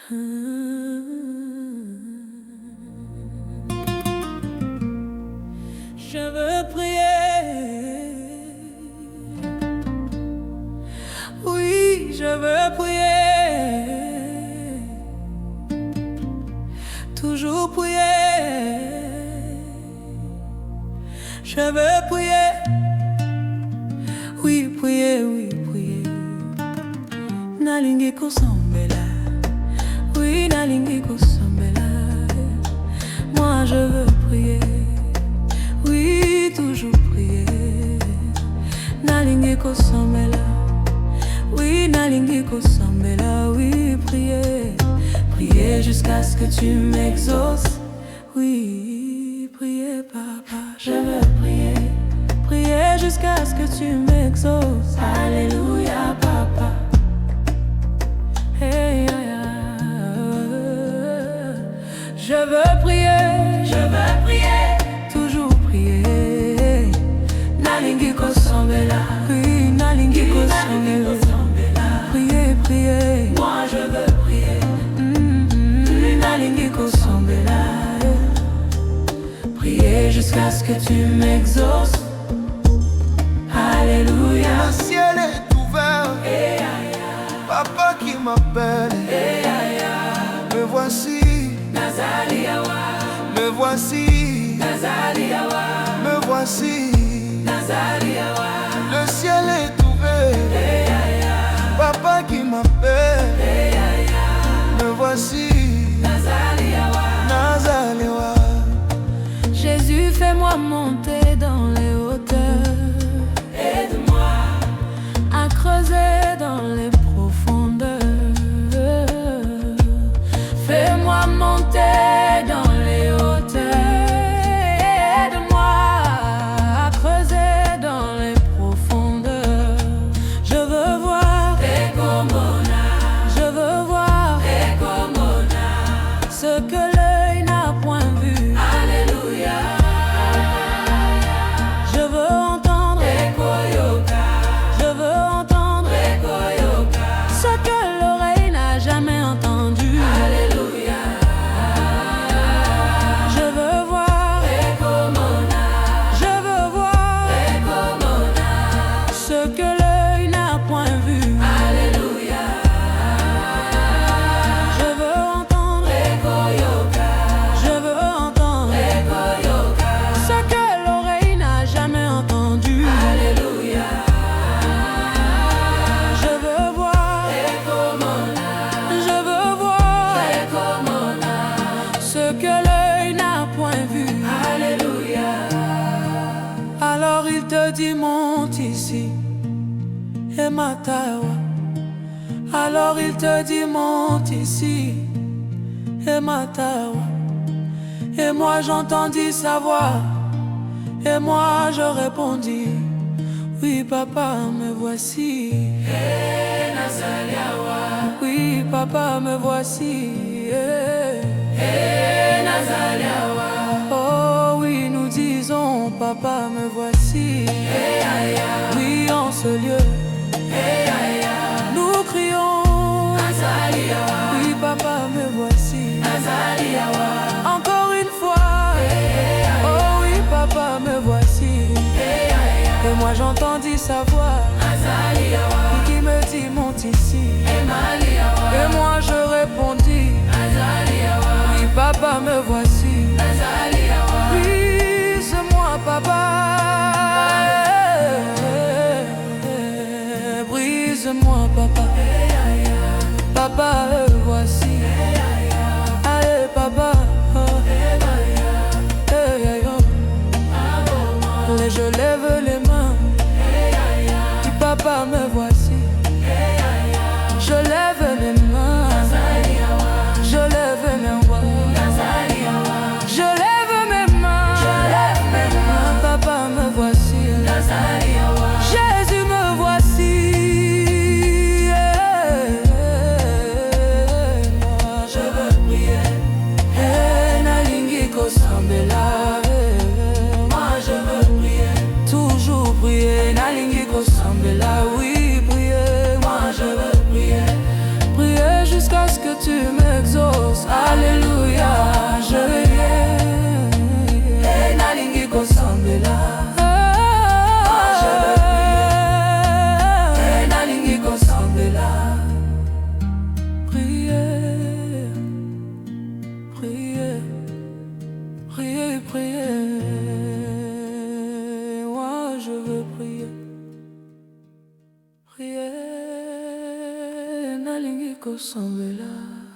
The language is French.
Je veux prier, oui, je veux prier, toujours prier. Je veux prier, oui, prier, oui, prier. Nalingi kosambela, oui, nalingi kosambela. Moi je veux prier, oui, toujours prier. Nalingi kosambela, oui, nalingi kosambela, oui, prier. Prier jusqu'à ce que tu m'exauces, oui, prier, papa. Je veux prier, prier jusqu'à ce que tu m'exauces. Alléluia, papa. Hey, je veux prier, toujours prier. Nalingi kosambela, oui, nalingi kosambela. Prier, prier. Moi je veux prier. Nalingi kosambela. Prier jusqu'à ce que tu m'exauces. Alléluia. Le ciel est ouvert, papa qui m'appelle. Me voici, me voici, me voici. Le ciel est ouvert, papa qui m'appelle. Me voici, Nazalewa. Jésus, fais-moi monter dans les hauteurs. Aide-moi à creuser dans les profondeurs. Fais-moi monter dans les hauteurs. Aide-moi à creuser dans les profondeurs. Je veux voir je veux voir ce que l'œil n'a point vu. Alléluia. Je veux entendre ce que l'oreille n'a jamais entendu. Alléluia. Je veux voir ce que l'œil n'a point vu. Alléluia. Je veux entendre ce que l'oreille n'a jamais entendu. Alléluia. Je veux voir ce que l'œil n'a point vu. Alléluia. Alors il te dit monte ici et Matawa. Alors il te dit monte ici et Matawa. Et moi j'entendis sa voix, et moi je répondis, oui papa me voici. Oui papa me voici. Oh oui nous disons papa me voici. Oui en ce lieu nous crions, oui papa me voici. Encore une fois, oh oui papa me voici. Et moi j'entendis sa voix qui me dit monte ici. Et moi je répondis, oui papa me voici. Brise-moi papa, brise-moi papa. Papa voici. Allez papa. Et je lève les mains, dis papa me voici. Je lève prier nalingi kosambela